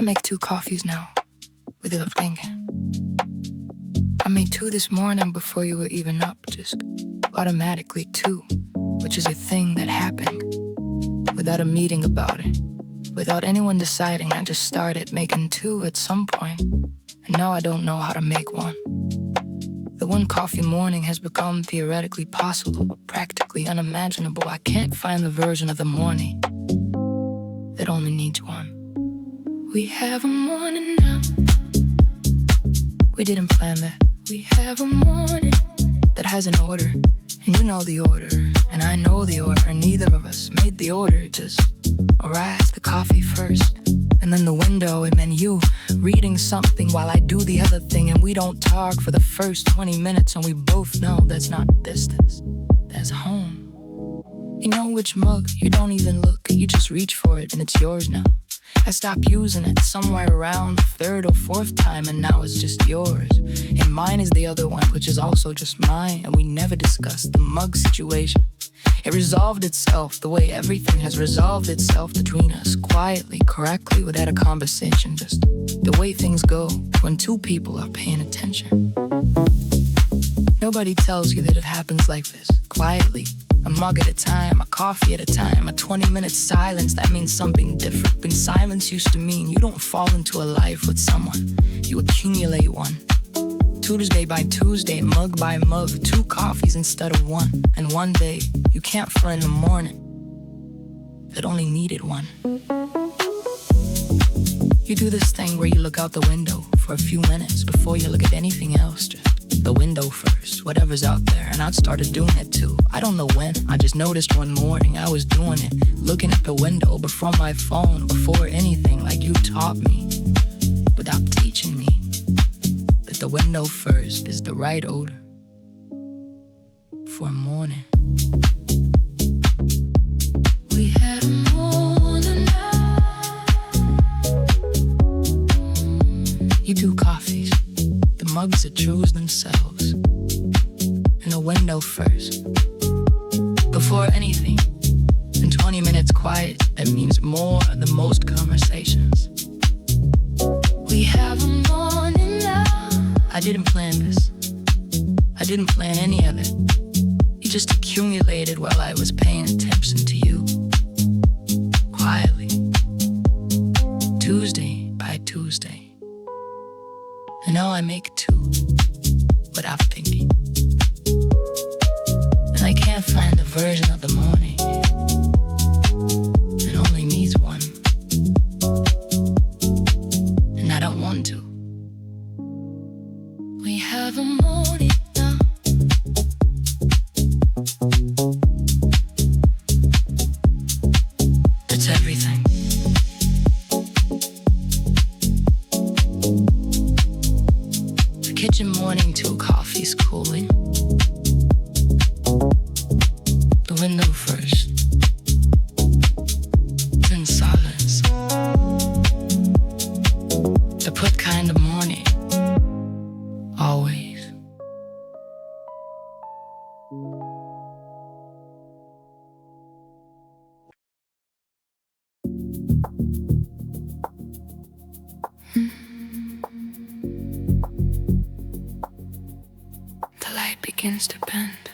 I make 2 coffees now, without thinking. I made 2 this morning before you were even up, just automatically 2, which is a thing that happened, without a meeting about it, without anyone deciding. I just started making 2 at some point, and now I don't know how to make 1. The 1 coffee morning has become theoretically possible, but practically unimaginable. I can't find the version of the morning that only needs 1. We have a morning now. We didn't plan that. We have a morning that has an order, and you know the order, and I know the order, and neither of us made the order. Just arrived the coffee first, and then the window, and then you reading something while I do the other thing, and we don't talk for the first 20 minutes, and we both know that's not distance, that's home. You know which mug, you don't even look, you just reach for it, and it's yours now. I stopped using it somewhere around the 3rd or 4th time, and now it's just yours. And mine is the other one, which is also just mine, and we never discussed the mug situation. It resolved itself the way everything has resolved itself between us, quietly, correctly, without a conversation, just the way things go when 2 people are paying attention. Nobody tells you that it happens like this, quietly. A mug at a time, a coffee at a time, a 20-minute silence, that means something different. When silence used to mean you don't fall into a life with someone, you accumulate one. Tuesday by Tuesday, mug by mug, 2 coffees instead of 1. And one day, you can't find the morning that only needed 1. You do this thing where you look out the window for a few minutes before you look at anything else, just the window first, whatever's out there, and I started doing it too. I don't know when, I just noticed one morning I was doing it, looking at the window before my phone, before anything, like you taught me, without teaching me, that the window first is the right odor for a morning. We had a morning now. You do coffees, the mugs that choose themselves, and the window first, before anything. In 20 minutes quiet, that means more than most conversations. We have a morning now. I didn't plan this. I didn't plan any of it. You just accumulated while I was paying attention to you. Quietly. Tuesday by Tuesday. And now I make 2 without thinking. And I can't find the version of the morning that only needs 1. And I don't want to. We have a morning now. That's everything. The kitchen morning, 2 coffees cooling. The window first, then silence. The put kind of morning, always. The light begins to bend,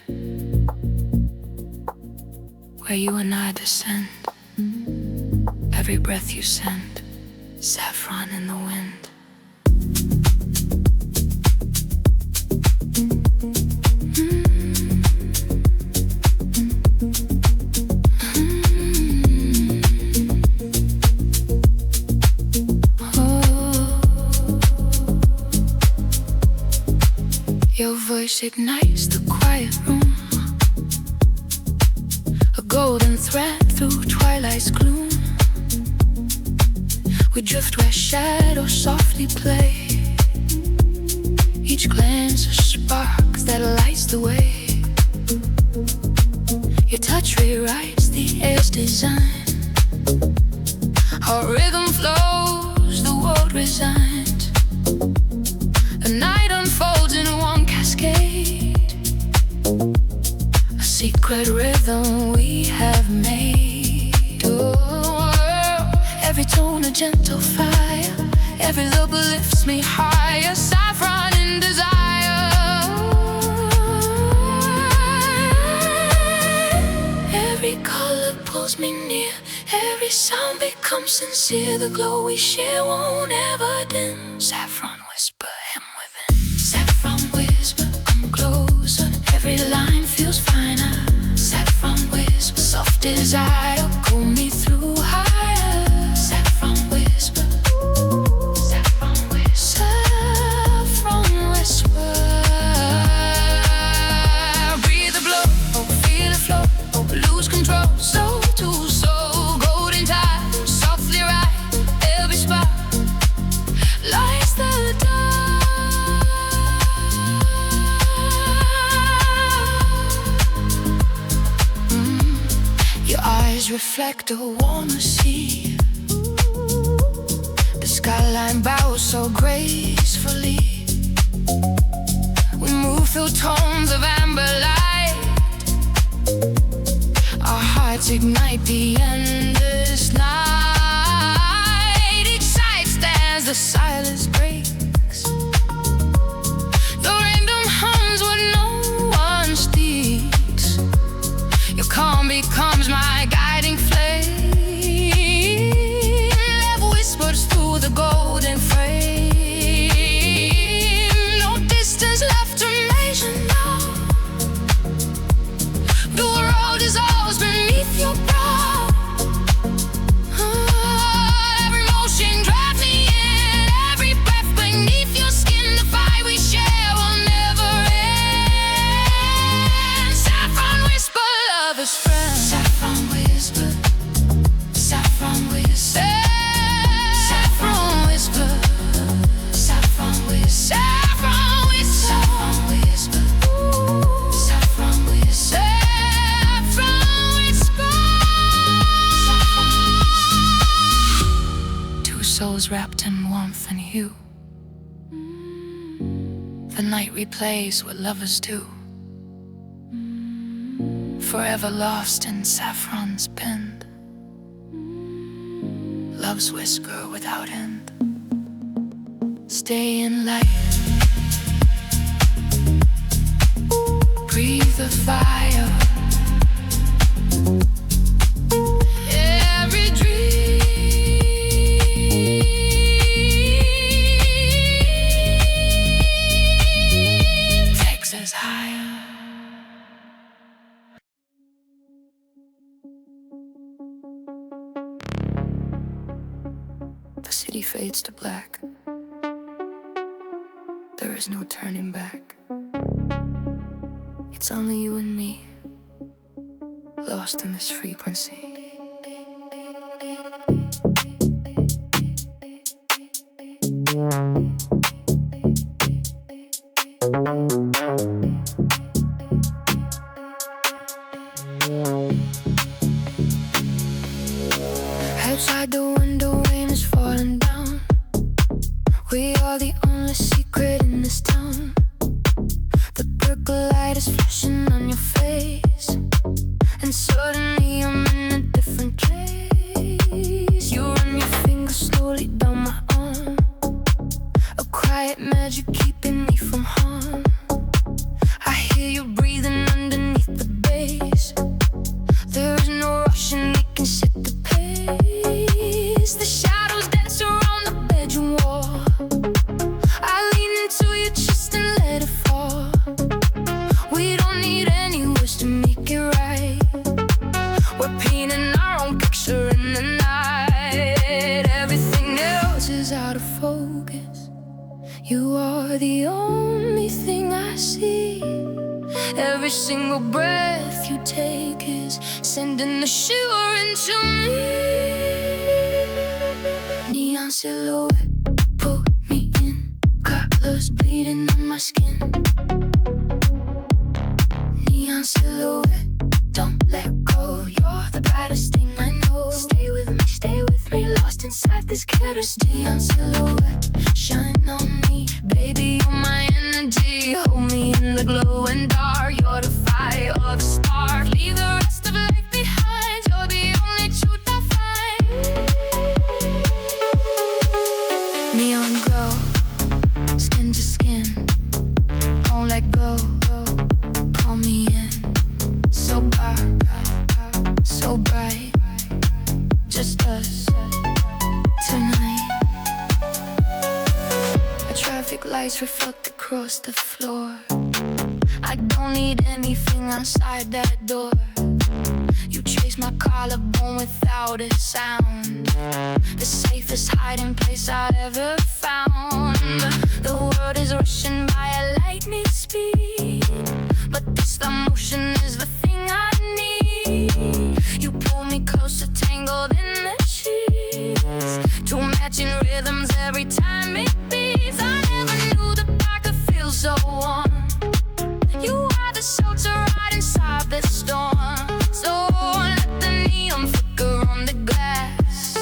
where you and I descend. Every breath you send, saffron in the wind. Your voice ignites the quiet room, a golden thread through twilight's gloom. We drift where shadows softly play, each glance a spark that lights the way. Your touch rewrites the air's design. Our rhythm flows, the world resigns. The night unfolds in one cascade, a secret rhythm we have made. Oh, every tone a gentle fire, Every look lifts me higher, saffron in desire. Every color pulls me near, every sound becomes sincere. The glow we share won't ever dim. Saffron whisper, him within. Saffron whisper, come closer. Every line feels finer. Saffron whisper, soft desire, pull me through higher. Saffron whisper, saffron whisper, saffron whisper. Breathe the blow, feel it flow, lose control. Soul to soul, golden tide, softly ride every spot. Lights the Your eyes reflect a warmer sea. The skyline bows so gracefully. We move through tones of amber light. Our hearts ignite the endless night. Each side stands, the silence breaks. Your random hums what no one speaks. Your calm becomes my guiding flame. Love whispers through the golden frame. No distance left to measure now. The world dissolves beneath your brow. Every motion drives me in. Every breath beneath your skin. The fight we share will never end. Saffron whisper, love is friend. Saffron whisper, saffron whisper, saffron whisper, saffron whisper, saffron whisper, saffron whisper, saffron whisper. Two souls wrapped in warmth and hue. The night replays what lovers do. Forever lost in saffron's bend. Love's whisker without end. Stay in light. Breathe the fire. Every dream takes us higher. The city fades to black. There is no turning back. It's only you and me, lost in this frequency. Outside the window, rain is falling down. We are the only secret in this town. The purple light is flashing on your face, and suddenly I'm in a different place. You run your fingers slowly down my arm, a quiet magic keeping me from harm. I hear you breathing underneath the bass. There is no rush and we can set the pace. The shadows dance around the bedroom wall. I lean into your chest and let it fall. We don't need any words to make it right. We're painting our own picture in the night. Everything else is out of focus. You are the only thing I see. Every single breath you take is sending the shiver into me. Neon silhouette, put me in. Colors bleeding on my skin. Neon silhouette, don't let go. You're the brightest thing I know. Stay with me, lost inside this chaos. Neon silhouette, shine on me. Baby, you're my energy. Hold me in the glow and dark. You're the fire of the spark. Leave the rest of life behind. You're the only truth I find. Neon lights reflect across the floor. I don't need anything outside that door. You chase my collarbone without a sound. The safest hiding place I've ever found. The world is rushing by at lightning speed, but this slow motion is the thing I need. You pull me closer, tangled in the sheets, two matching rhythms every time it beats. I never knew the I could feel so warm. You are the shelter right inside the storm. So let the neon flicker on the glass,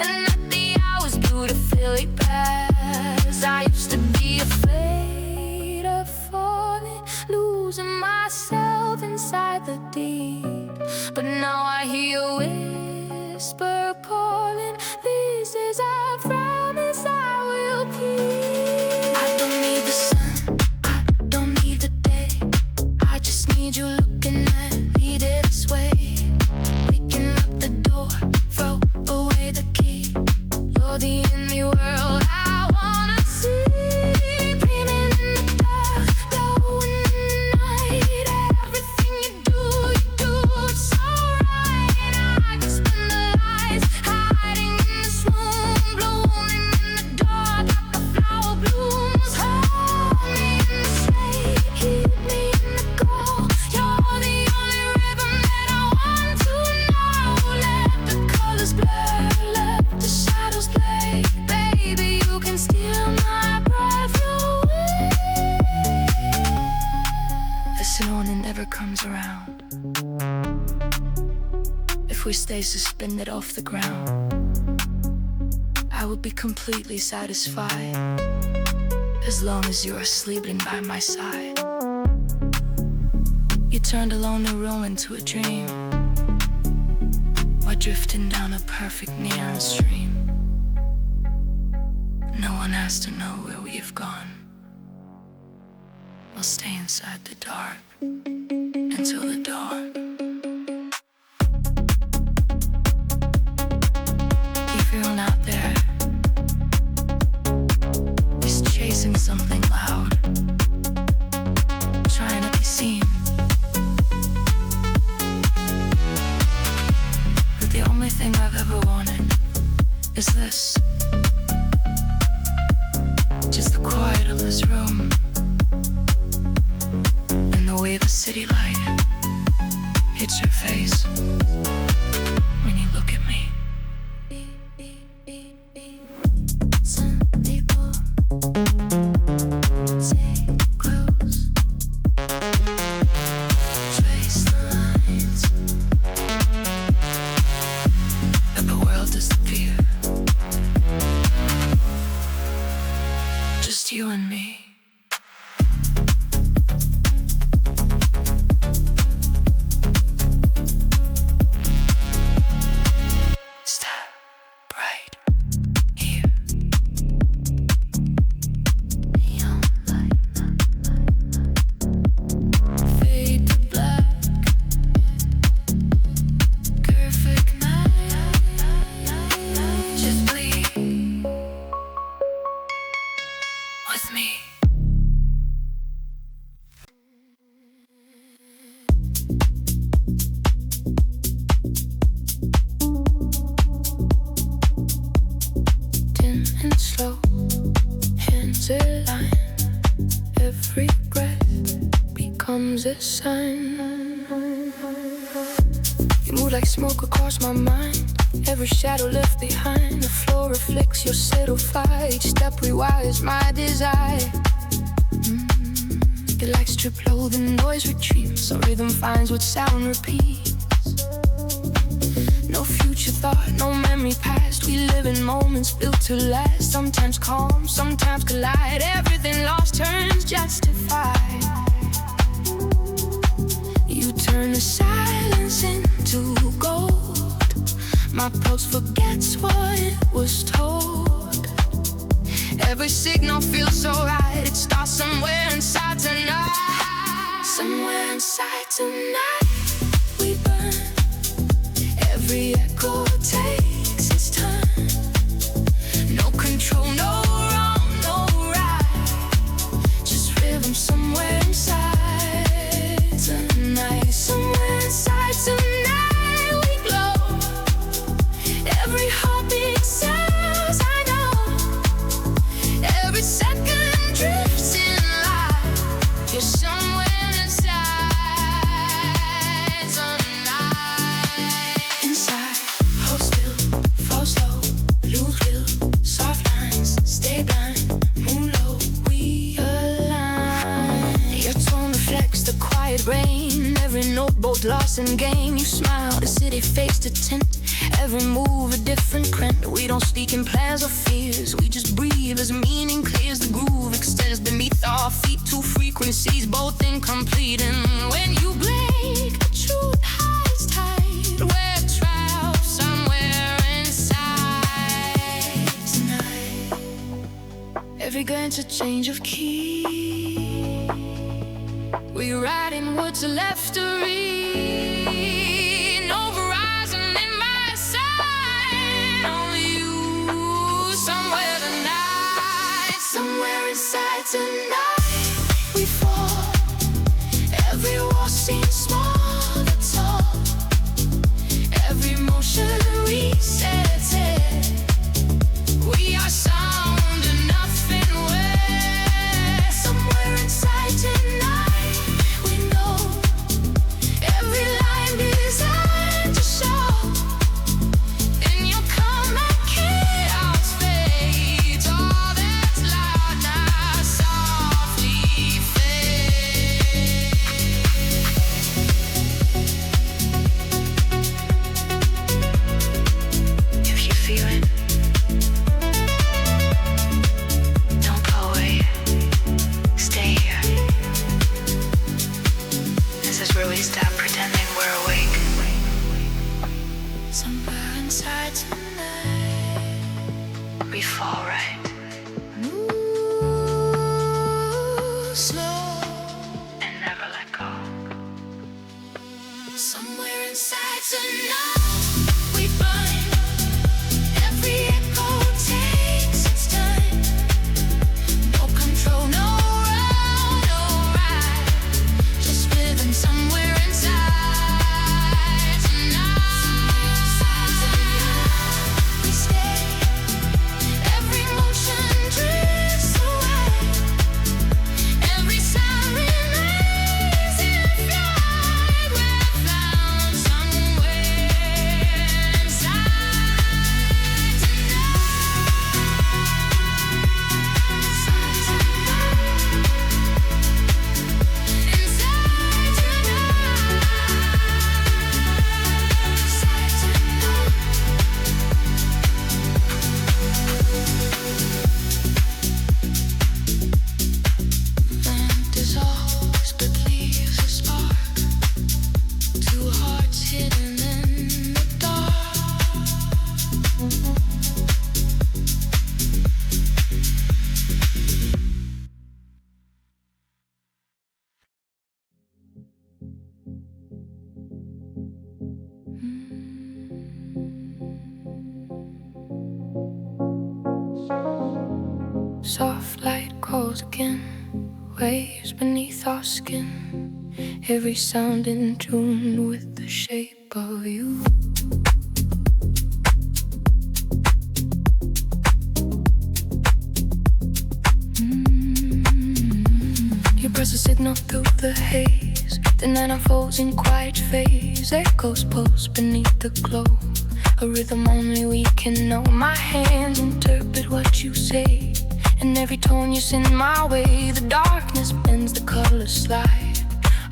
and let the hours beautifully pass. I used to be afraid of falling, losing myself inside the deep, but now I hear a whisper calling. This is a promise I will keep. I don't need the sun, I don't need the day, I just need you looking at me this way. We can lock the door, throw away the key. You're the only world I wanna see. Dreaming in the dark, glowing in the night. Everything you do it's so right. I can spend the lights hiding in this room, blooming in the dark like a flower blooms. Hold me in the shade, keep me in the glow. You're the only rhythm that I want to know. Let the colors blur, let the shadows play. Baby, you can steal my breath away. As the morning never comes around, if we stay suspended off the ground, I will be completely satisfied, as long as you are sleeping by my side. You turned a lonely room into a dream, while drifting down a perfect neon stream. No one has to know where we've gone. I'll stay inside the dark until the dawn. Everyone out there is chasing something loud, trying to be seen, but the only thing I've ever wanted is this. Just the quiet of this room, and the way the city light hits your face when you look at me. Some people take close, trace the lines, and the world disappear. Just you and me. Step right here. Neon light, fade to black. Perfect night. Just bleed with me. Dim and slow, hands align. Every breath becomes a sign. You move like smoke across my mind. Every shadow left behind. The floor reflects your subtle fire. Each step rewires my desire. The lights strip low, the noise retreats. So rhythm finds what sound repeats. No future thought, no memory past. We live in moments built to last. Sometimes calm, sometimes collide. Everything lost turns justified. You turn the silence into gold. My pulse forgets what it was told. Every signal feels so right. It starts somewhere inside tonight. Somewhere inside tonight we burn. Every echo takes its turn. No control, no wrong, no right. both lost and gained. You smile, the city faced a tint. Every move a different print. We don't speak in plans or fears. We just breathe as meaning clears. The groove extends beneath our feet. Two frequencies, both incomplete. And when you blink, the truth hides tight. We're trapped somewhere inside tonight. Every glance a change of key. We ride in woods left to read. No horizon in my sight. Only you, somewhere tonight. Somewhere inside tonight. We fall. Every wall seems small but tall. Every motion resets it. We are sound and nothing less. Somewhere inside tonight. Soft light calls again, waves beneath our skin. Every sound in tune with the shape of you. You press a signal through the haze, then unfolds in quiet phase. Echoes pulse beneath the glow, a rhythm only we can know. My hands interpret what you say, and every tone you send my way. The darkness bends, the colors slide.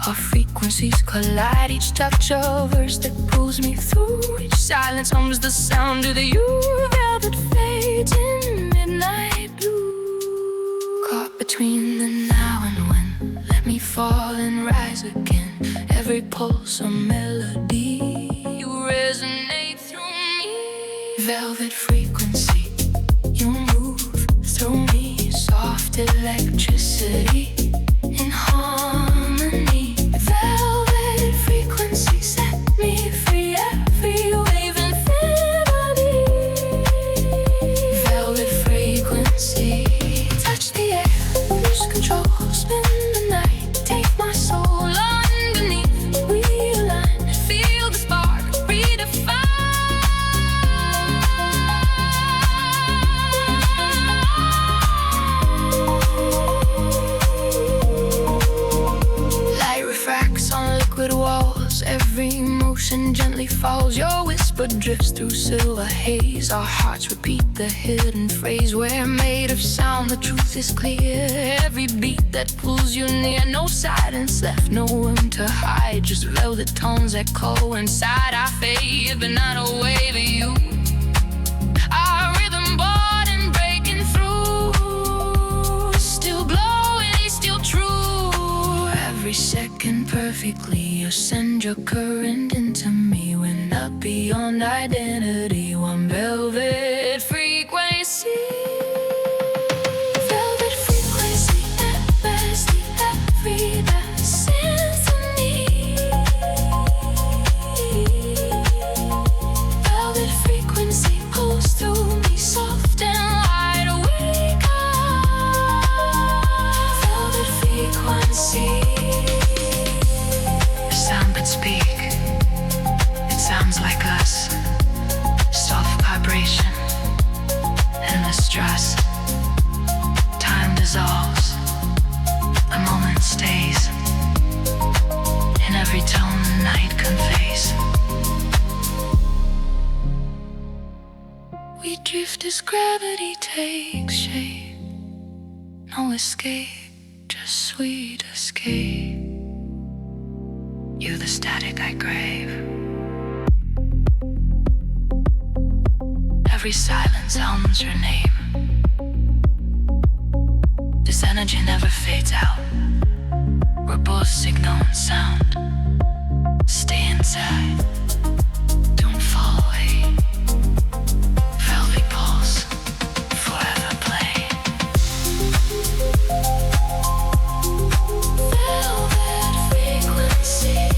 Our frequencies collide. Each touch a verse that pulls me through. Each silence hums the sound of the you. Velvet fades in midnight blue. Caught between the now and when. Let me fall and rise again. Every pulse a melody. You resonate through me. Velvet frequency, you move through me. Soft electricity in harmony. Velvet frequency set me free. Every wave infinity. Velvet frequency, touch the air, lose control, spin the night. Take my soul underneath, we align. Feel the spark, redefine. calls, your whisper drifts through silver haze. Our hearts repeat the hidden phrase. We're made of sound, the truth is clear. Every beat that pulls you near. No silence left, no room to hide. Just velvet tones echo inside our faith. But not a wave of you. Our rhythm born and breaking through. Still glowing, still true. Every second perfectly. You send your current into me. We're not beyond identity. One velvet frequency. Velvet frequency, endlessly every symphony. Velvet frequency pulls through me, soft and wide awake. Velvet frequency. Speak, it sounds like us. Soft vibration, endless stress. Time dissolves, the moment stays. In every tone the night conveys. We drift as gravity takes shape. No escape, just sweet escape. You the static I crave. Every silence hums your name. This energy never fades out. We're both signal and sound. Stay inside, don't fall away. Velvet pulse, forever play. Velvet frequency.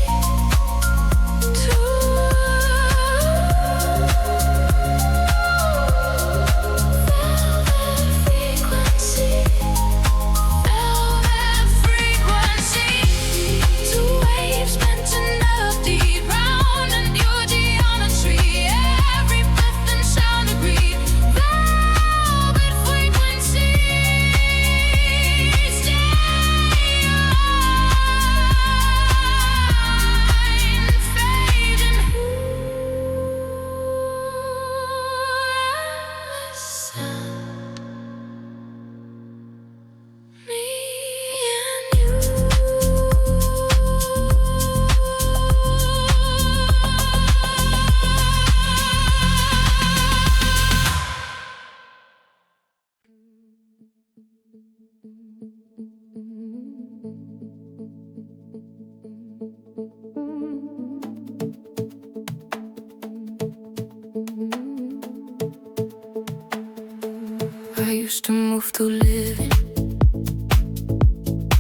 I used to move through living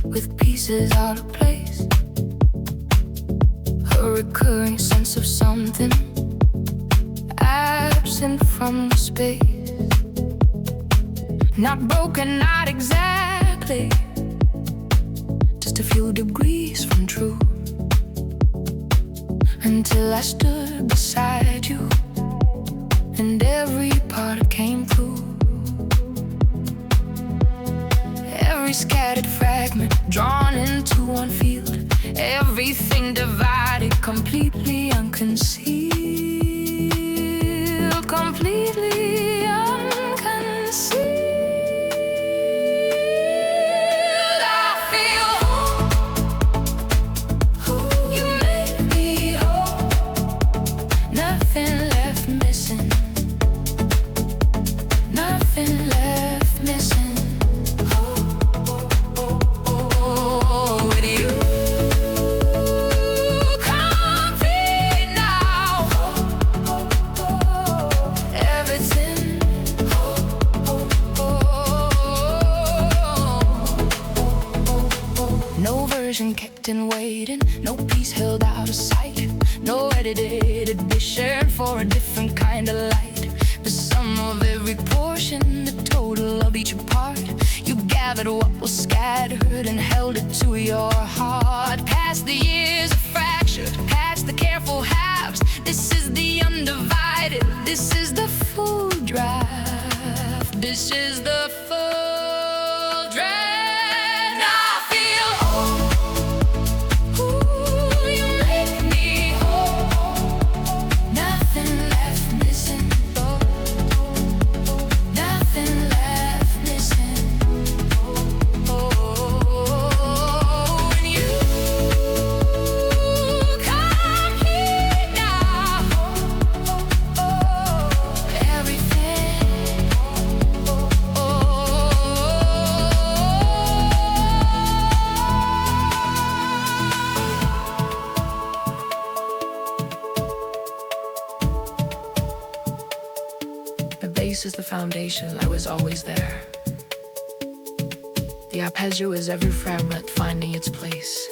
with pieces out of place. A recurring sense of something absent from the space. Not broken, not exactly, just a few degrees from true. Until I stood beside you and every part came through. Every scattered fragment drawn into one field. Everything divided, completely unconcealed. Completely unconcealed. I feel whole. You make me whole. Nothing left missing. Nothing left missing. Kept in waiting, no piece held out of sight, no edited edition for a different kind of light. The sum of every portion, the total of each part. You gathered what was scattered and held it to your heart. Past the years of fracture, past the careful halves. This is the undivided, this is the full draft. This is the full draft. base is the foundation that was always there. The arpeggio is every fragment finding its place.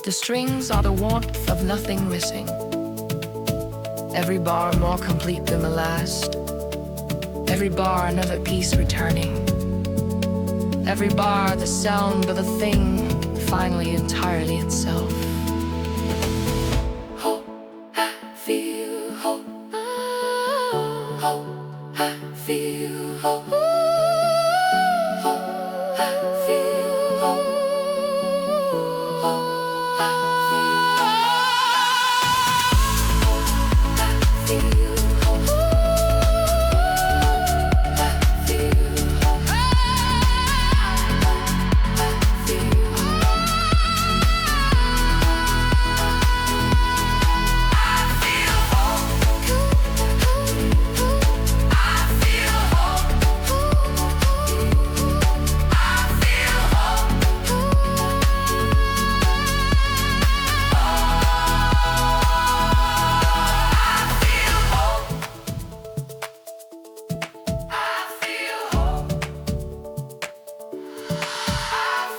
The strings are the warmth of nothing missing. Every bar more complete than the last. Every bar another piece returning. Every bar the sound of a thing finally entirely itself. Hope, I feel hope. Hope, I feel hope. Hope, I feel hope. Hope, I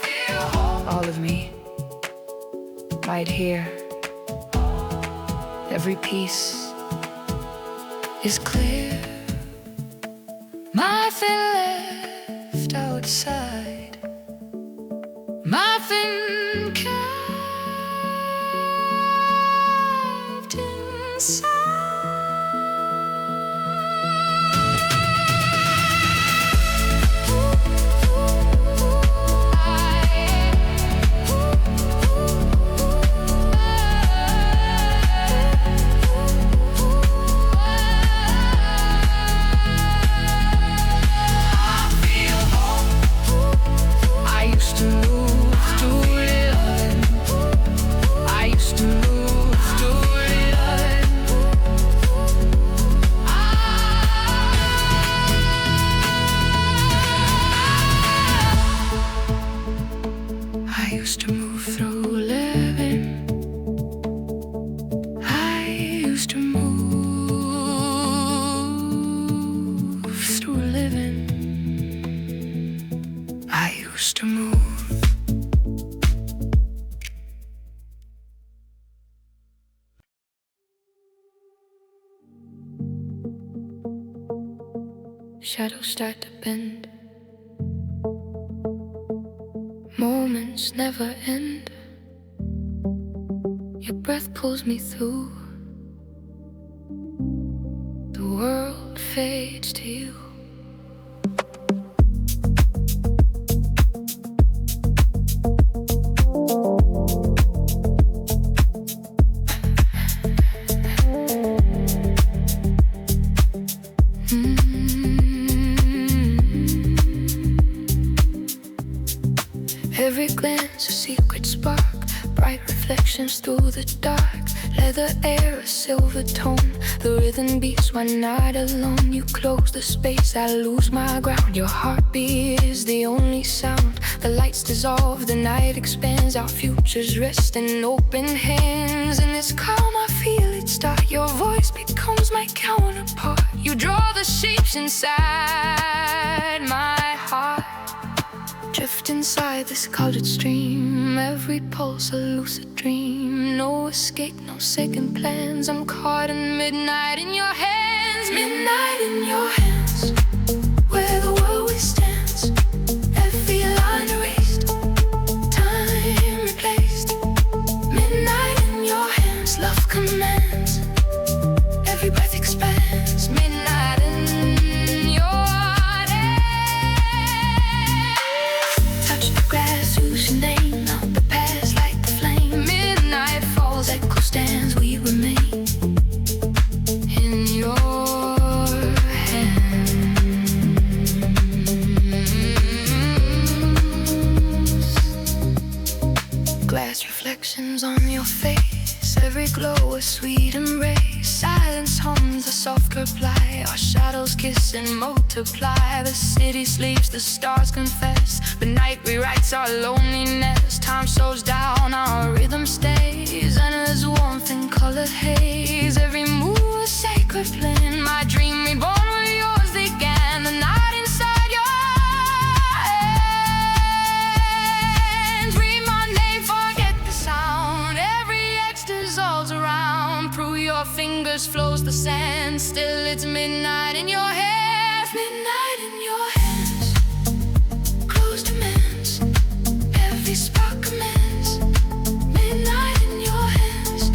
feel hope. All of me, right here. Every piece is clear. Nothing left outside. Nothing kept inside. Shadows start to bend. Moments never end. Your breath pulls me through. The world fades to you. Every glance a secret spark, bright reflections through the dark. Leather air, a silver tone, the rhythm beats one night alone. You close the space, I lose my ground. Your heartbeat is the only sound. The lights dissolve, the night expands. Our futures rest in open hands. In this calm I feel it start. Your voice becomes my counterpart. You draw the shapes inside my heart. Drift inside this colored stream. Every pulse a lucid dream. No escape, no second plans. I'm caught in midnight in your hands. Midnight in your hands, where the world withstands. Every line erased, time replaced. Midnight in your hands, love commands. Every breath expands. Midnight in your hands. Touch the grass, use your name. Out the past like the flame. Midnight falls, echo stands, we remain. In your hands. Glass reflections on your face. Every glow a sweet embrace. Silence hums a soft reply. Our shadows kiss and multiply. The city sleeps, the stars confess. But night rewrites our loneliness. Time slows down, our rhythm stays. And there's warmth in colored haze. Every move a sacred plan. My dream reborn with you. fingers flows the sand. Still it's midnight in your hands. Midnight in your hands. Close demands. Every spark commends. Midnight in your hands.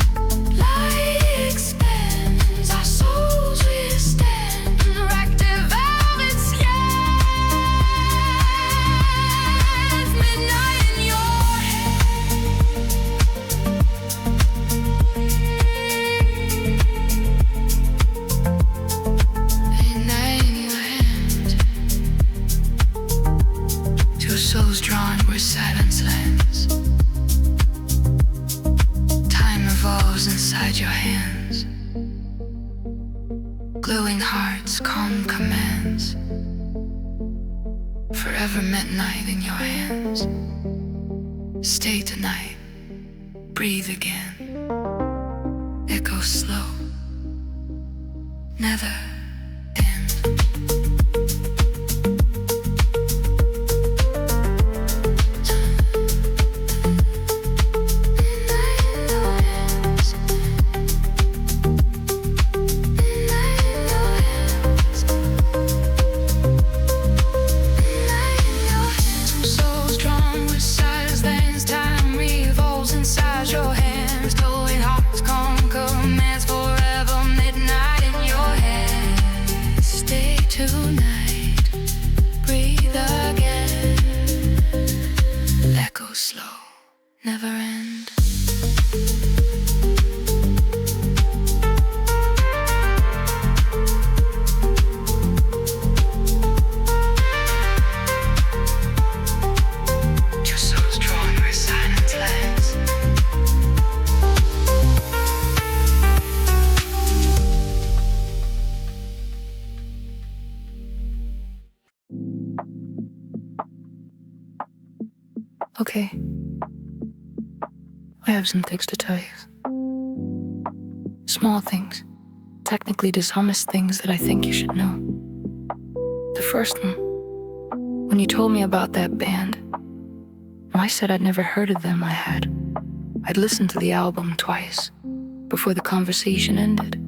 Light expands. Our souls withstand. Reactive velvet scans. Midnight in your hands. Midnight in your hands. Two souls drawn where silence lands. Time evolves inside your hands. Glowing hearts, calm commands. Forever midnight in your hands. Stay tonight. Breathe again. Echo slow. Never end. Souls drawn with silence, lands. Time revolves inside your hands. Glowing hearts, calm commands. Forever midnight in your hands. Stay tonight. Breathe again. Echo slow. Never end. Two souls drawn where silence lands. Okay. I have some things to tell you. Small things. Technically dishonest things that I think you should know. The first one, when you told me about that band, I said I'd never heard of them. I'd listened to the album twice before the conversation ended.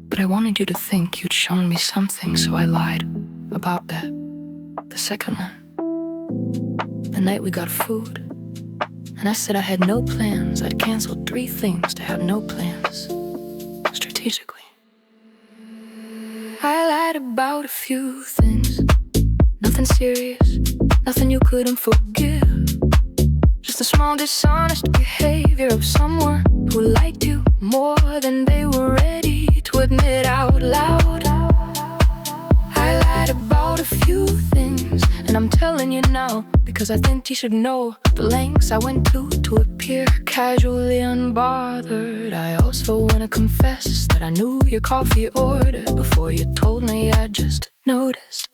But I wanted you to think you'd shown me something, so I lied about that. The second one, the night we got food, and I said I had no plans. I'd canceled 3 things to have no plans, strategically. I lied about a few things. Nothing serious, nothing you couldn't forgive. Just the small dishonest behavior of someone who liked you more than they were ready to admit out loud. I lied about a few things, and I'm telling you now because I think you should know the lengths I went to appear casually unbothered. I also want to confess that I knew your coffee order before you told me. I just noticed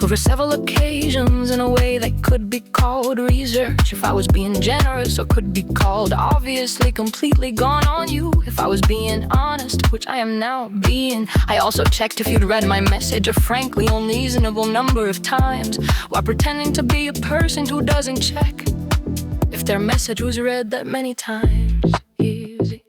over several occasions in a way that could be called research. If I was being generous, or could be called obviously completely gone on you. If I was being honest, which I am now being. I also checked if you'd read my message a frankly unreasonable number of times, while pretending to be a person who doesn't check if their message was read that many times. Easy.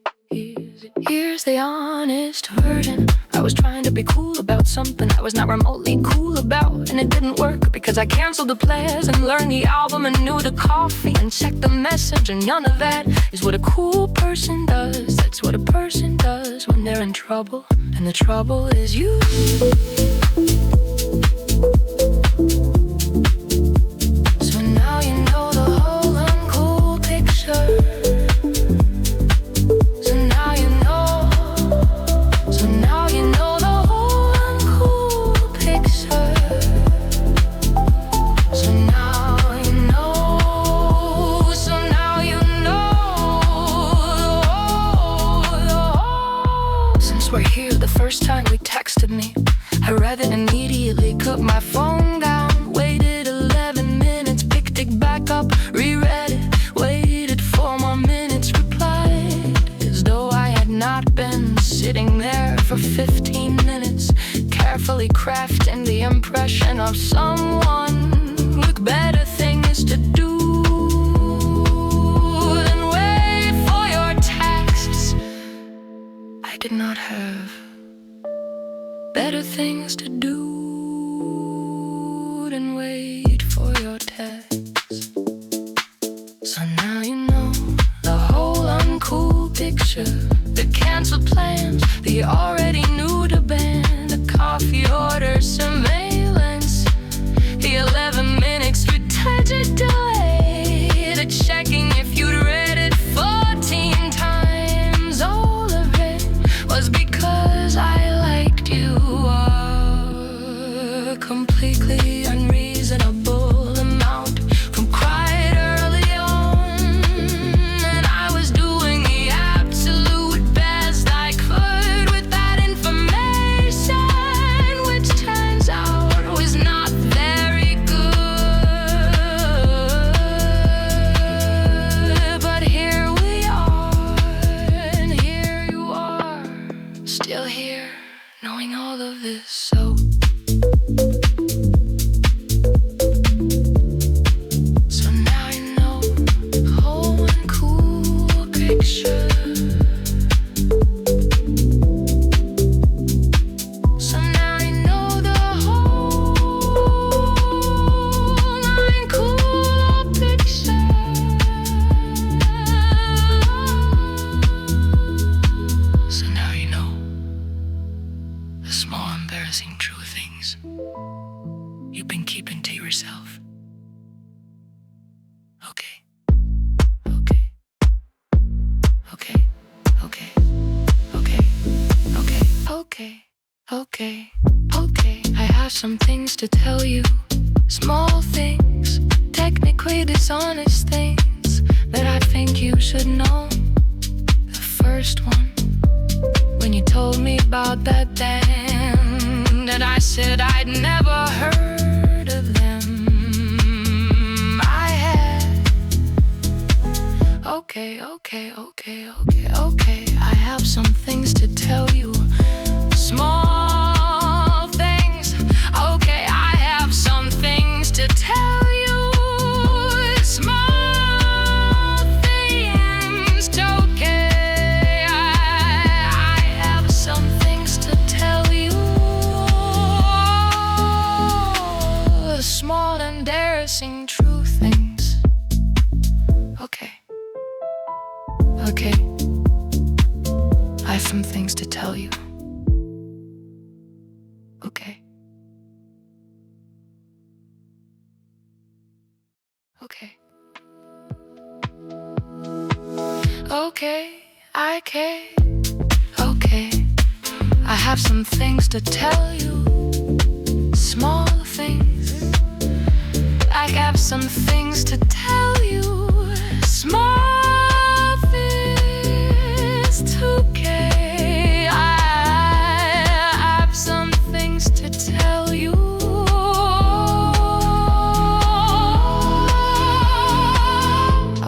Here's the honest version. I was trying to be cool about something I was not remotely cool about, and it didn't work because I canceled the plans and learned the album and knew the coffee and checked the message, and none of that is what a cool person does. That's what a person does when they're in trouble, and the trouble is you. So now you know the whole uncool picture. First time we texted me, I read it immediately, put my phone down, waited 11 minutes, picked it back up, reread it, waited 4 more minutes, replied as though I had not been sitting there for 15 minutes, carefully crafting the impression of someone with better things to do than wait for your texts. I I did not have better things to do than wait for your text. So now you know the whole uncool picture, the canceled plans, the already knew the band, the coffee order surveillance, the 11-minute strategic delay, the checking if you'd read it 14 times. All of it was because I liked you. A completely unreasonable amount from quite early on, and I was doing the absolute best I could with that information, which turns out was not very good. But here we are, and here you are, still here, knowing all of this. So now you know the whole uncool picture. So now you know the whole uncool picture. So now you know the small, embarrassing true things you've been keeping to yourself. Okay. Okay. Okay. Okay. Okay. Okay. Okay. Okay. Okay. I have some things to tell you. Small things, technically dishonest things that I think you should know. The first one, when you told me about that band, and I said I'd never heard of them. I had. Okay. I have some things to tell you. Small things. Okay, I have some things to tell you. Small things. Okay, I have some things to tell you. Small, embarrassing, true things. Okay. I have some things to tell you. Okay. I have some things to tell you. Small things. I have some things to tell you. Small things. Okay. I have some things to tell you.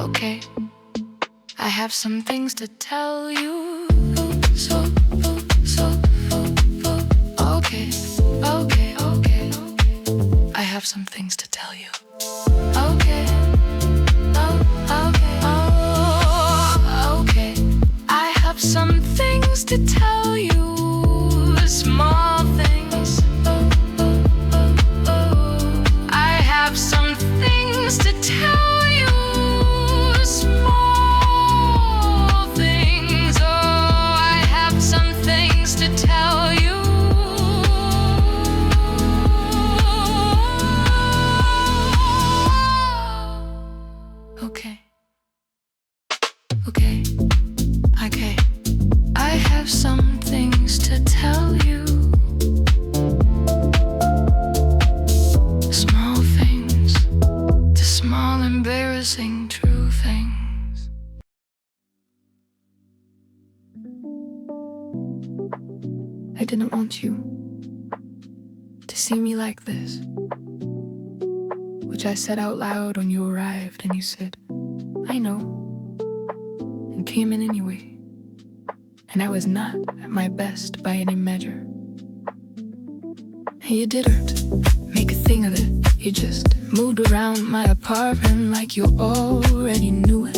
Okay. I have some things to tell you. Okay. I have some things to tell you. Okay. I have some things to tell you. Small things. I have some things to tell you. Small things. Oh, I have some things to tell you. Okay. I have some things to tell you. Small things, the small, embarrassing, true things. I didn't want you to see me like this, which I said out loud when you arrived, and you said, I know, and came in anyway. And I was not at my best by any measure. And you didn't make a thing of it. You just moved around my apartment like you already knew it.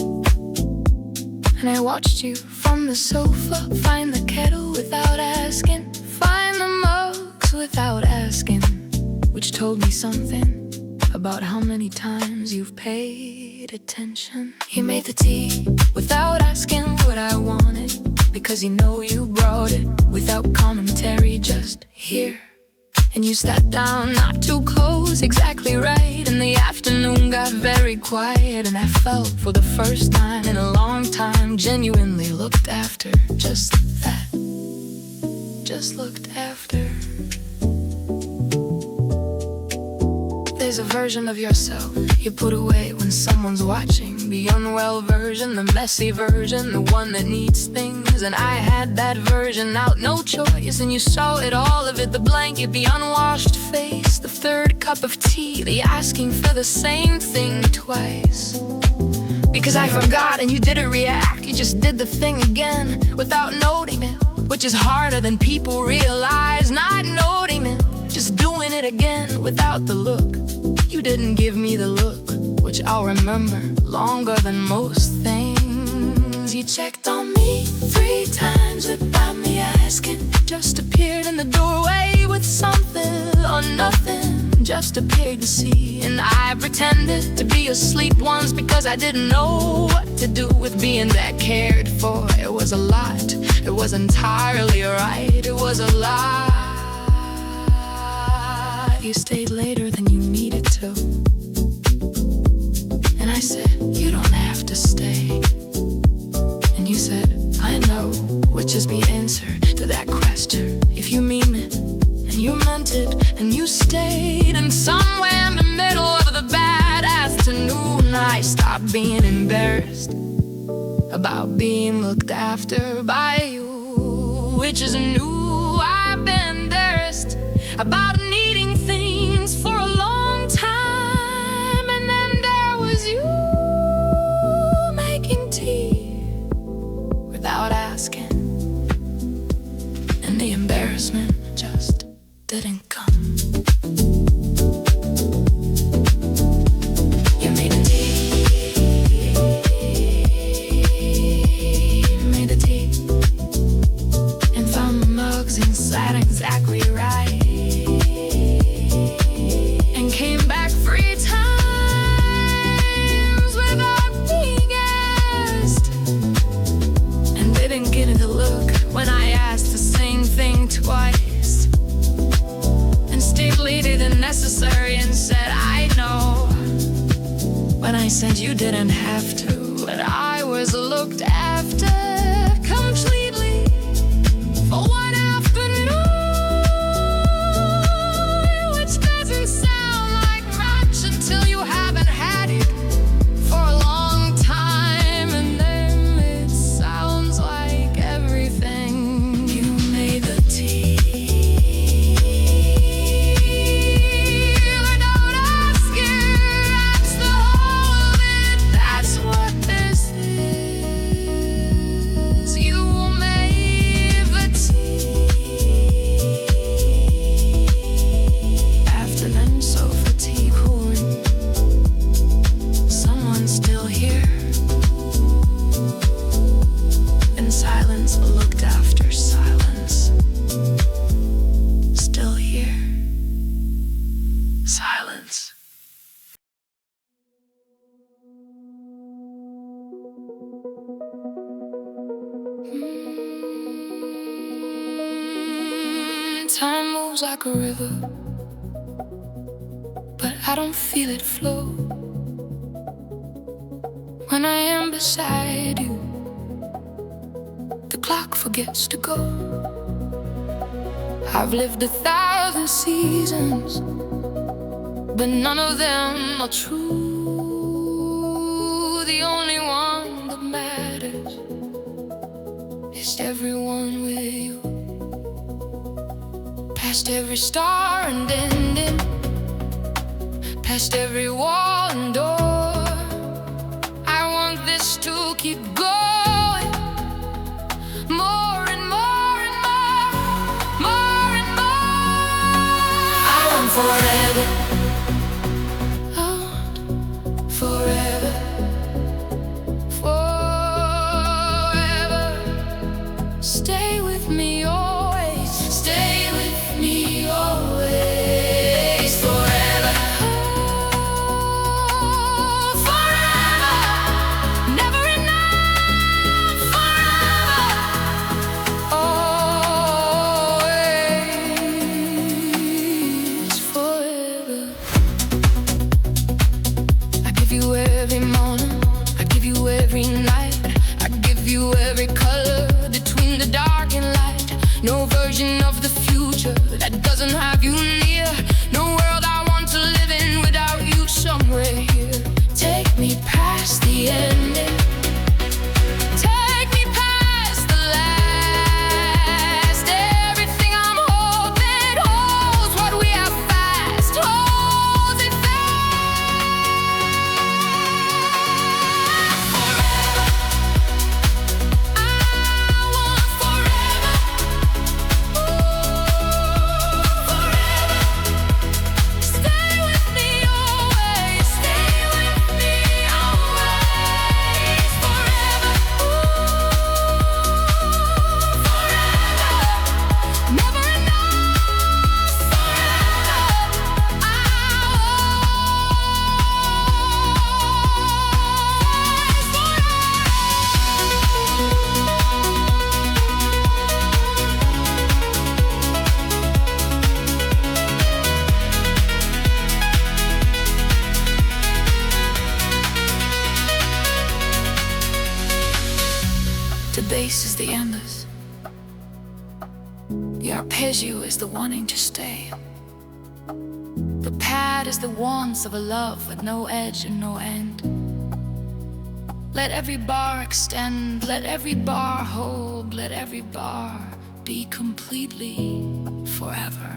And I watched you from the sofa, find the kettle without asking, find the mugs without asking, which told me something about how many times you've paid attention. He made the tea without asking what I wanted, because you know you brought it without commentary, just here. And you sat down not too close, exactly right. And the afternoon got very quiet, and I felt for the first time in a long time genuinely looked after. Just that, just looked after. There's a version of yourself you put away when someone's watching, the unwell version, the messy version, the one that needs things. And I had that version out, no choice, and you saw it, all of it, the blanket, the unwashed face, the third cup of tea, the asking for the same thing twice. Because I forgot and you didn't react, you just did the thing again without noting it, which is harder than people realize. Not noting it, just doing it again without the look. You didn't give me the look, which I'll remember longer than most things. You checked on me 3 times without me asking, just appeared in the doorway with something or nothing, just appeared to see. And I pretended to be asleep once because I didn't know what to do with being that cared for. It was a lot, it was entirely right, it was a lot. You stayed later than you needed to, and I said, you don't have to stay. And you said, I know, which is the answer to that question. If you mean it, and you meant it, and you stayed. And somewhere in the middle of the bad afternoon, I stopped being embarrassed about being looked after by you, which is new. I've been embarrassed about needing things for a long time, and then there was you making tea without asking, and the embarrassment just didn't come. You made the tea, made the tea, and found the mugs inside exactly right. When I asked the same thing twice, and stayed later than necessary, and said I know, when I said you didn't have to, but I was looked after completely for one afternoon, which doesn't sound like much until you haven't had it for a long time, and then it sounds like everything. Time moves like a river, but I don't feel it flow. When I am beside you, the clock forgets to go. I've lived 1,000 seasons, but none of them are true. The only one that matters is everyone with you. Past every star and ending, past every wall and door, I want this to keep going, more and more and more, more and more. I want forever, I want forever, forever. version of the future that doesn't have you near. No world I want to live in without you somewhere here. Take me past the ending. Take me past the last. Everything I'm hoping holds what we have fast. Holds it fast. Forever. I want forever. Ooh, forever. Stay with me always. Stay with me always. Forever. Ooh, forever. Never enough. Forever. The bass is the endless. The arpeggio is the wanting to stay. The pad is the wants of a love with no edge and no end. Let every bar extend, let every bar hold, let every bar be completely forever.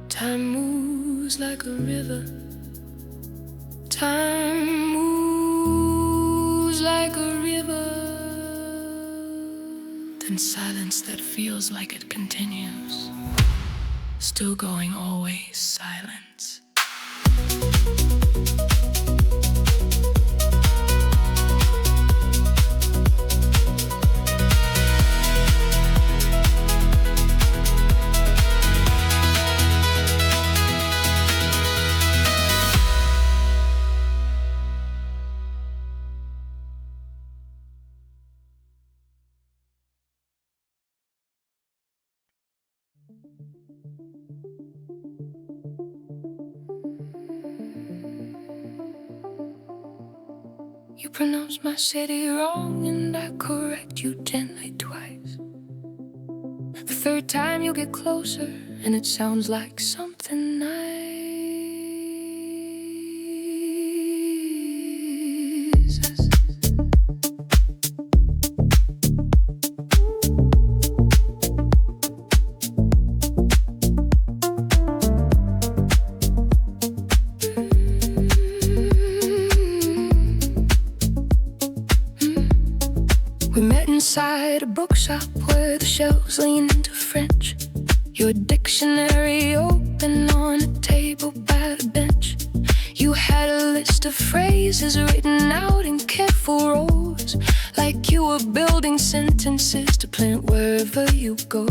Time moves like a river. Time moves like a river. Then silence that feels like it continues. Still going, always silence. You pronounce my city wrong and I correct you gently twice. The third time you get closer and it sounds like something nice. We met inside a bookshop where the shelves lean into French. Your dictionary open on a table by the bench. You had a list of phrases written out in careful rows, like you were building sentences to plant wherever you go.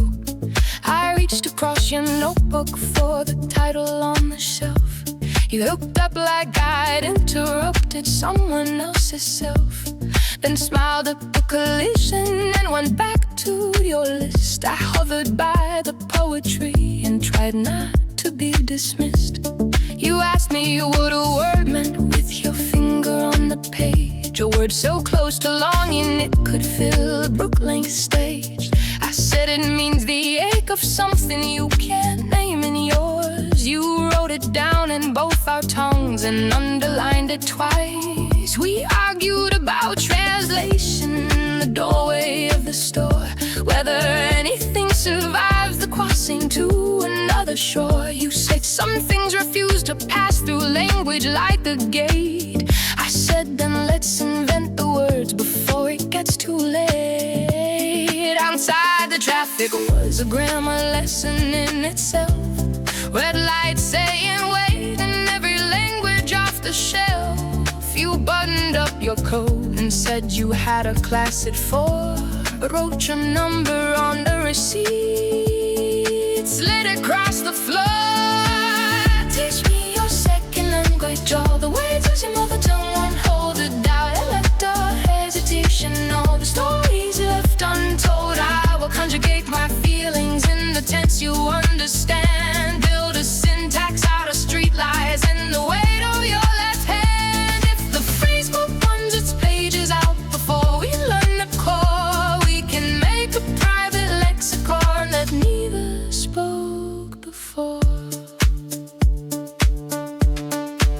I reached across your notebook for the title on the shelf. You looked up like I'd interrupted someone else's self, then smiled at the collision and went back to your list. I hovered by the poetry and tried not to be dismissed. You asked me what a word meant with your finger on the page, a word so close to longing it could fill a brook-length stage. I said it means the ache of something you can't name in yours. You wrote it down in both our tongues and underlined it twice. days we argued about translation in the doorway of the store, whether anything survives the crossing to another shore. You said some things refuse to pass through language like the gate. I said then let's invent the words before it gets too late. Outside the traffic was a grammar lesson in itself. Red lights saying wait in every language off the shelf. You buttoned up your coat and said you had a class at 4, but wrote your number on the receipt, slid across the floor. Teach me your second language, all the words as your mother tongue won't hold it down. I left a hesitation, all the stories left untold. I will conjugate my feelings in the tense you understand. Build a syntax out of street lies and the weight of your left hand. If the phrase book runs its pages out before we learn the core, we can make a private lexicon that neither spoke before.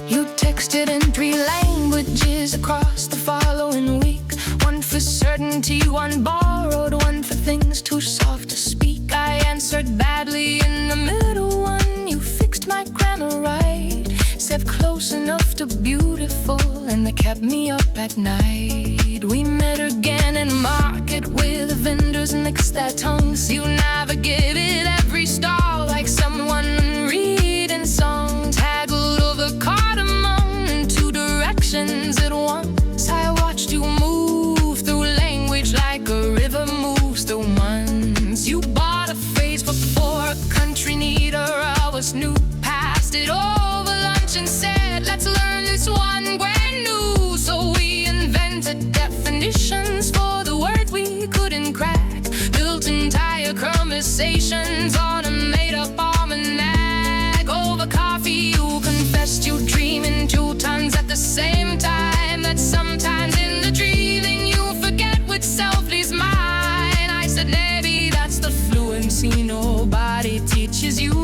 You texted in 3 languages across the following week. One for certainty, one borrowed, one for things too soft to speak. I answered badly in the middle one. You fixed my grammar right, said close enough to beautiful, and they kept me up at night. We met again in market with the vendors and mixed their tongues. You navigated every stall like someone reading songs. Haggled over cardamom in 2 directions at once. I watched you move through language like a river moves through months. You bought a phrase before a country neater. I was new, passed it over lunch and said, let's learn this one brand new. So we invented definitions for the words we couldn't crack. Built entire conversations on a made-up almanac. Over coffee you confessed you dream in 2 times at the same time. That sometimes in the dreaming you forget which self leaves mine. I said maybe that's the fluency nobody teaches you,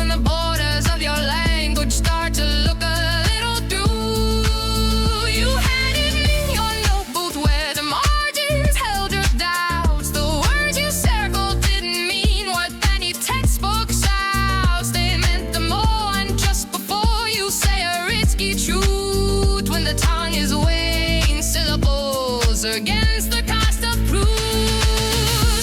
and the borders of your language start to look a little through. You handed me your notebook where the margins held your doubts. The words you circled didn't mean what any textbook shouts. They meant the more, and just before you say a risky truth, when the tongue is weighing syllables against the cost of proof.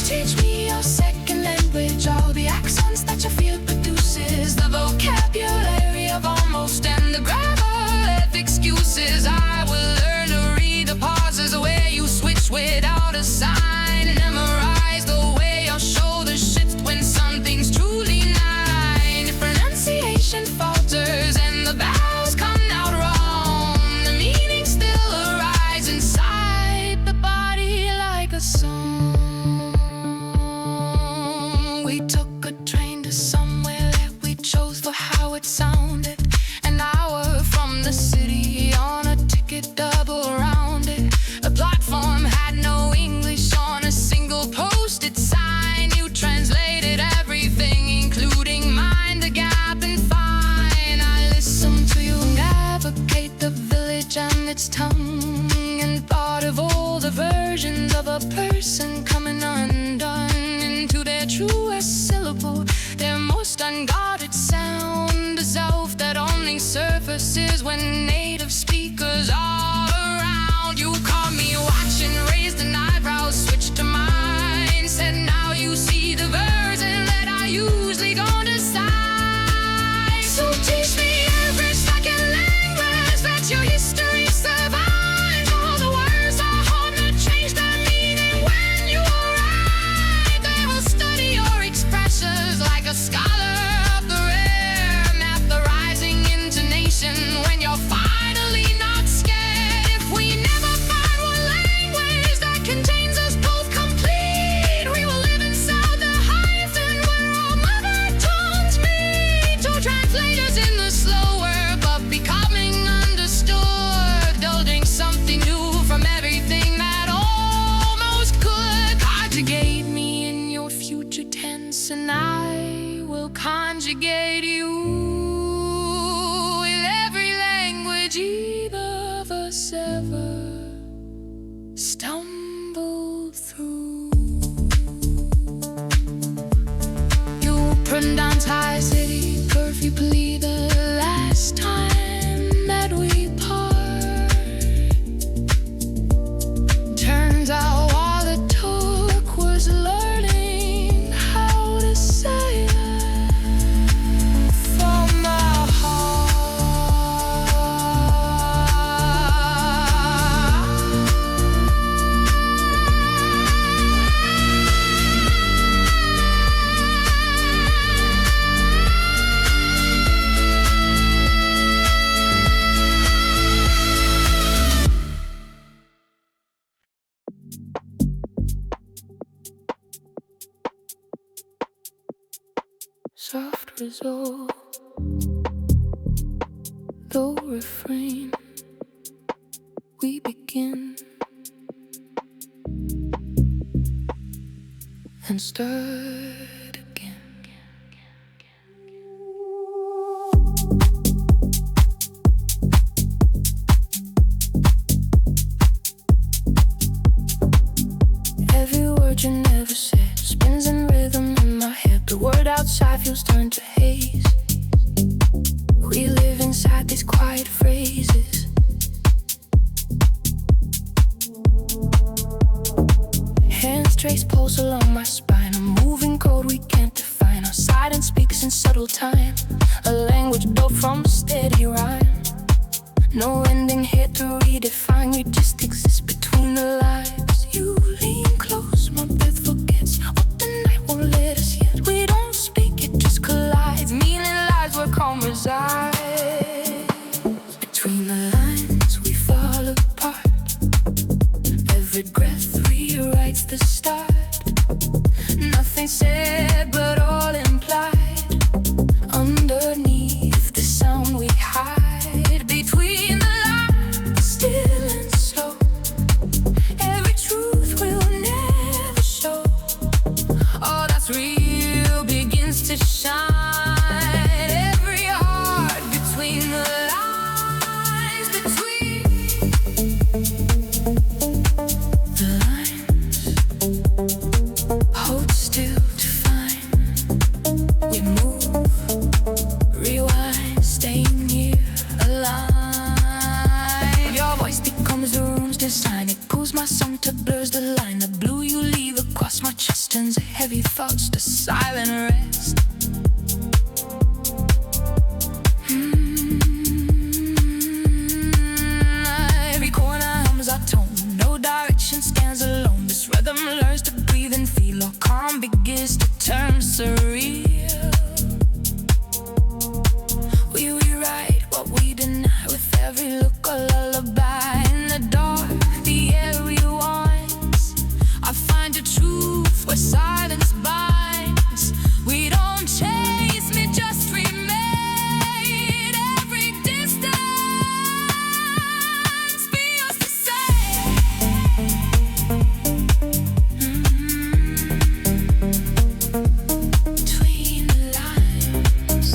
Teach me your second language, all the accents that your field produces, the vocabulary of almost and the grammar of excuses. I will learn to read the pauses where you switch without a sign, and memorize the way your shoulders shift when something's truly nine. If pronunciation falters and the vowels come out wrong, the meaning still arises inside the body like a song. We took a train to somewhere that we chose for how it sounded. An hour from the city on a ticket double rounded. The platform had no English on a single posted sign. You translated everything, including mind the gap and fine. I listened to you navigate the village and its tongue, and thought of all the versions of a person coming undone into their truest syllable, their most unguarded sound. A self that only surfaces when native speakers all around. You caught me watching, raised an eyebrow, switched to mine, said now you see the version that I usually don't decide. So teach me every second language that your history survives. All the words are home that change their meaning when you arrive. They will study your expressions like a scholar of the rare, map the rising intonation when you're finally not scared. If we never find one language that contains us both complete, we will live inside the hyphen where our mother tongues meet. Two translators in the slower but becoming understood, building something new from everything that almost could. Conjugate me in your future tense, and I will conjugate you with every language either of us Soft resolve, low refrain. We begin and start again. Every word you never said spins in rhythm in my head. The word outside feels turned to haze. We live inside these quiet phrases. Hands trace pulse along my spine. A moving code we can't define. Our silence speaks in subtle time. A language built from steady rhyme. No ending here to redefine. We just exist between the lives. You lean close, my breath forgets what the night won't let us yet. We don't speak, it just collides. Meaning lies where calm resides. Between the lines we fall apart. Every breath rewrites the start. Nothing said but all implied. Underneath the sound we hide. Between the lines, still and slow. Every truth we'll never show. All that's real begins to shine. Every heart between the lines. Between the lines. Hold still to find. We move, rewind, staying near, alive. Your voice becomes the room's design. It pulls my song to blurs the line. The blue you leave across my chest turns heavy thoughts to silent rest. Every corner hums our tone. No direction stands alone. This rhythm learns to breathe and feel. All calm begins to turn surreal. We rewrite what we deny with every look a lullaby. In the dark, the air rewinds. I find a truth where silence binds. We don't chase me, just remain. Every distance feels the same. Between the lines.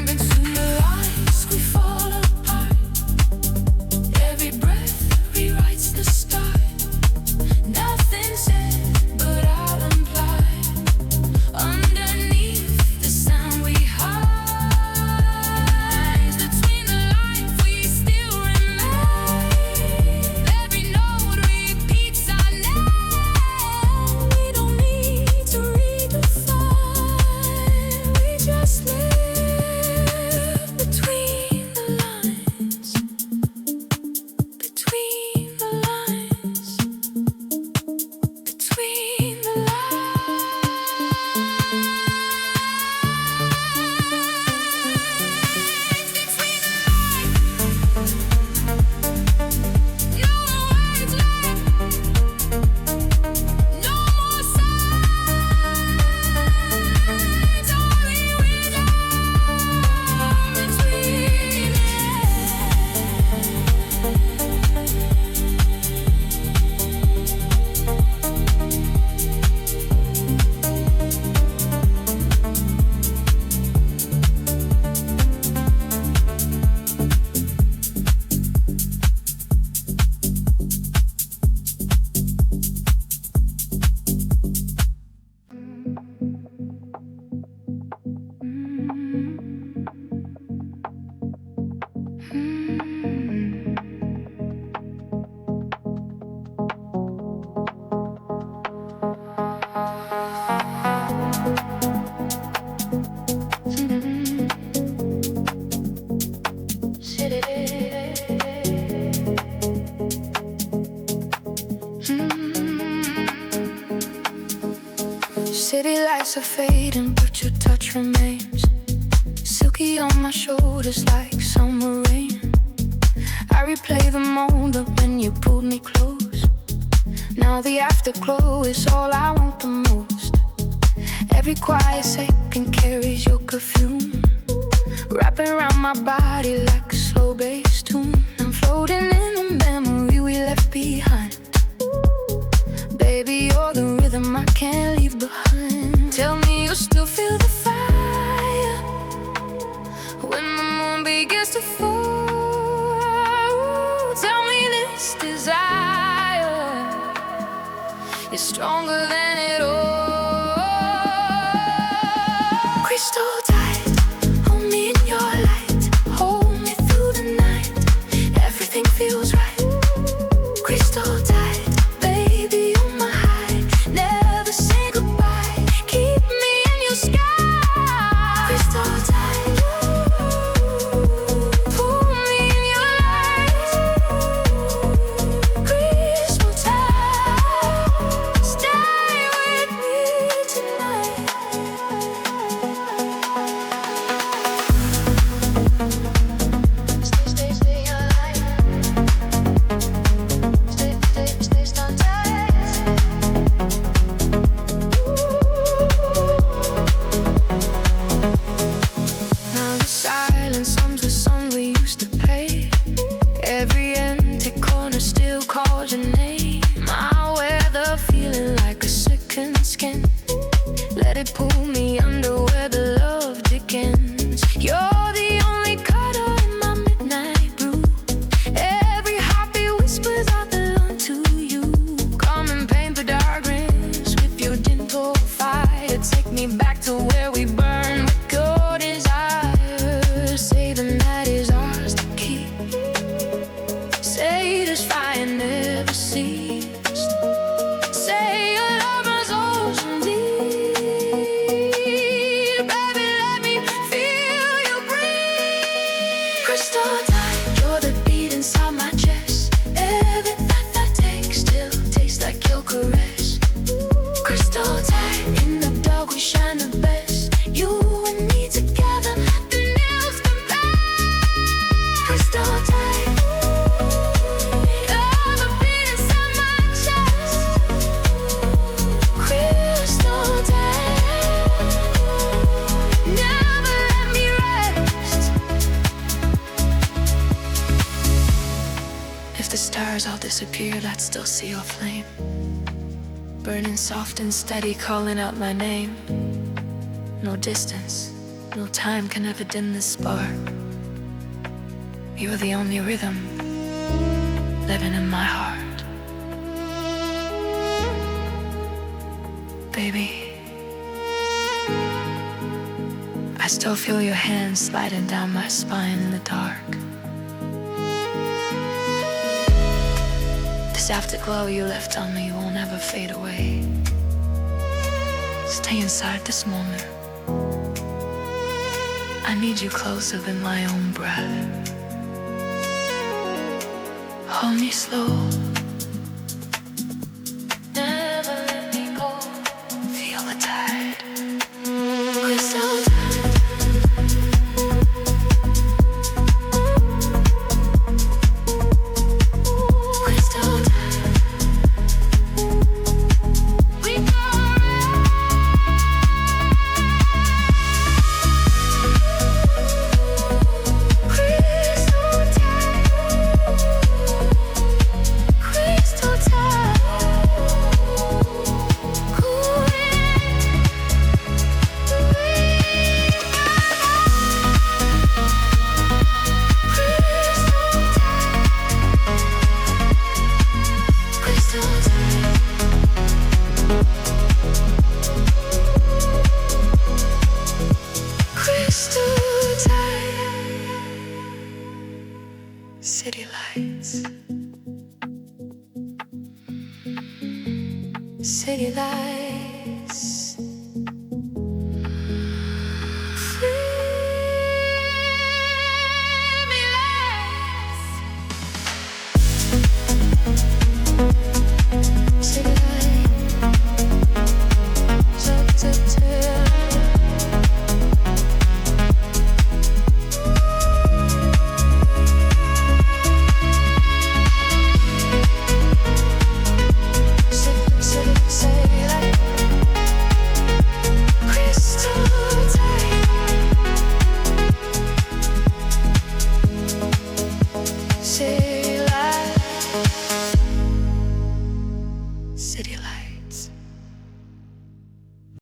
Between the lines we fall apart. Every breath rewrites the start. Nothing said but all implied. Underneath the sound we hide. Between the lines we still remain. Every note repeats our name. We don't need to redefine. We just live between the lines. Between the lines. Between the no words left. No more signs. Only rhythm between City lights are fading, but your touch remains. Silky Whiskey on my shoulders like summer rain. I replay the moment when you pulled me close. Now the afterglow is all I want the most. Every quiet second carries your perfume, wrapping around my body like a slow bass tune. I'm floating in the memory we left behind. Baby, you're the rhythm I can't leave behind. Tell me you still feel the fire when the moon begins to fall. Tell me this desire is stronger than it all. Crystal tight, hold me in your light. Hold me through the night, everything feels right. Crystal tight, baby, you're my high. Never say goodbye, keep me in your sky. Crystal tight, pull me in your light. Crystal tight, stay with me tonight. Stay alive. Stay tight. Now the silence comes the song we used to play. Every empty corner still calls your name. I wear the feeling like a second skin. Let it pull me under where the love begins. You're the only cuddle in my midnight brew. Every heartbeat whispers I belong to you. Come and paint the dark rings with your gentle fire. Take me back to where we burn with your desire. Say the night is ours to keep. Say this fire never ceased. Say your love runs ocean deep. Baby, let me feel you breathe. Crystal tight, you're the beat inside my chest. Every breath I take still tastes like your caress. Crystal tight, in the dark we shine the best. You and me together, nothing else compares. Crystal tight, you're the beat inside my chest. Crystal tight, never let me rest. If the stars all disappeared, I'd still see your flame, burning soft and steady, calling out my name. No distance, no time can ever dim this spark. You're the only rhythm living in my heart. Baby, I still feel your hands sliding down my spine in the dark. This afterglow you left on me won't ever fade away. Stay inside this moment. I need you closer than my own breath. Hold me slow. Never let me go. Feel the tide. Crystal tight. Crystal tight. We go crystal tight. Crystal tight. Cool crystal tight. Crystal tight. City lights. City lights.